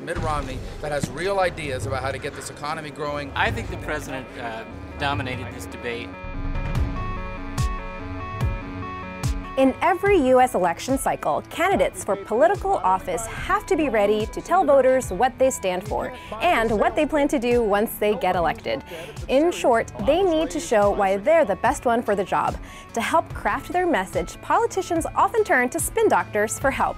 Mitt Romney, that has real ideas about how to get this economy growing. I think the president dominated this debate. In every U.S. election cycle, candidates for political office have to be ready to tell voters what they stand for and what they plan to do once they get elected. In short, they need to show why they're the best one for the job. To help craft their message, politicians often turn to spin doctors for help.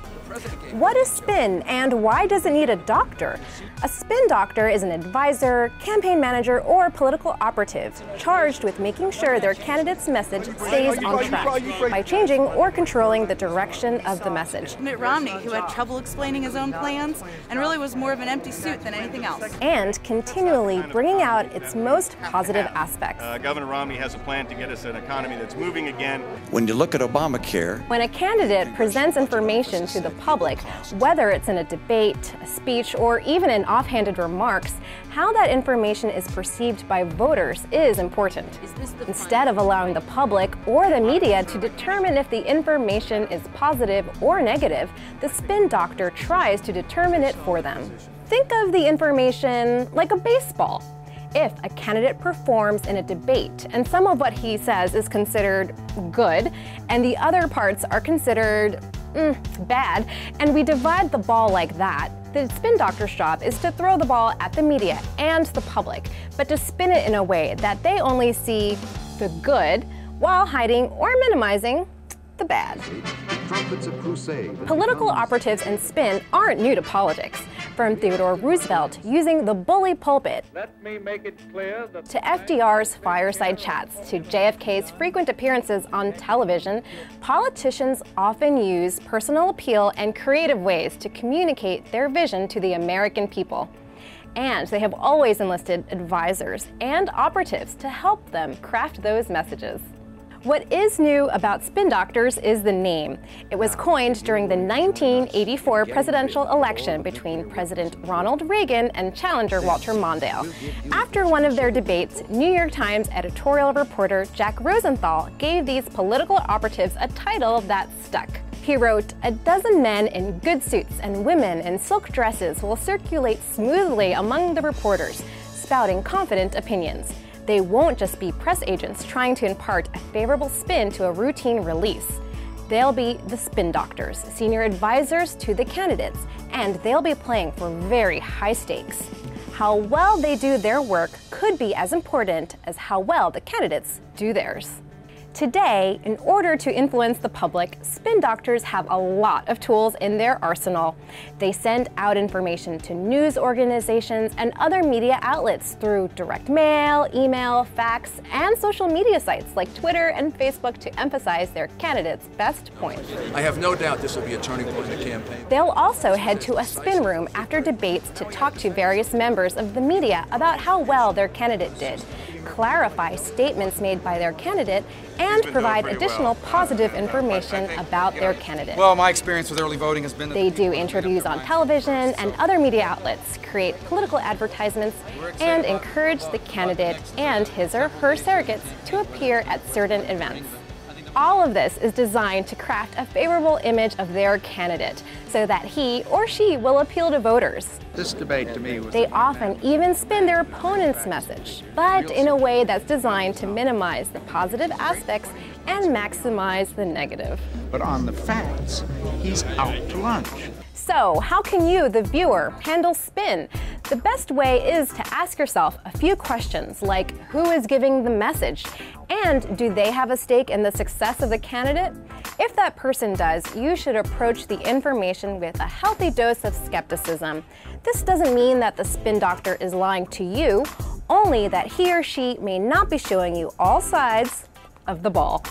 What is spin, and why does it need a doctor? A spin doctor is an advisor, campaign manager, or political operative charged with making sure their candidate's message stays on track by changing or controlling the direction of the message. Mitt Romney, who had trouble explaining his own plans and really was more of an empty suit than anything else. And continually bringing out its most positive aspects. Governor Romney has a plan to get us an economy that's moving again. When you look at Obamacare, when a candidate presents information to the public, whether it's in a debate, a speech, or even in offhanded remarks, how that information is perceived by voters is important. Instead of allowing the public or the media to determine if the information is positive or negative, the spin doctor tries to determine it for them. Think of the information like a baseball. If a candidate performs in a debate and some of what he says is considered good and the other parts are considered bad, and we divide the ball like that, the spin doctor's job is to throw the ball at the media and the public, but to spin it in a way that they only see the good while hiding or minimizing the bad. Political operatives and spin aren't new to politics. From Theodore Roosevelt using the bully pulpit, to FDR's fireside chats, to JFK's frequent appearances on television, politicians often use personal appeal and creative ways to communicate their vision to the American people. And they have always enlisted advisors and operatives to help them craft those messages. What is new about spin doctors is the name. It was coined during the 1984 presidential election between President Ronald Reagan and challenger Walter Mondale. After one of their debates, New York Times editorial reporter Jack Rosenthal gave these political operatives a title that stuck. He wrote, "A dozen men in good suits and women in silk dresses will circulate smoothly among the reporters, spouting confident opinions. They won't just be press agents trying to impart a favorable spin to a routine release. They'll be the spin doctors, senior advisors to the candidates, and they'll be playing for very high stakes. How well they do their work could be as important as how well the candidates do theirs." Today, in order to influence the public, spin doctors have a lot of tools in their arsenal. They send out information to news organizations and other media outlets through direct mail, email, fax, and social media sites like Twitter and Facebook to emphasize their candidates' best points. I have no doubt this will be a turning point in the campaign. They'll also head to a spin room after debates to talk to various members of the media about how well their candidate did, clarify statements made by their candidate, and provide additional positive information about their candidate. Well, my experience with early voting has been that they do interviews on television and other media outlets, create political advertisements, and encourage the candidate and his or her surrogates to appear at certain events. All of this is designed to craft a favorable image of their candidate so that he or she will appeal to voters. This debate to me was... They often even spin their opponent's message, but in a way that's designed to minimize the positive aspects and maximize the negative. But on the facts, he's out to lunch. So, how can you, the viewer, handle spin? The best way is to ask yourself a few questions like, who is giving the message? And do they have a stake in the success of the candidate? If that person does, you should approach the information with a healthy dose of skepticism. This doesn't mean that the spin doctor is lying to you, only that he or she may not be showing you all sides of the ball.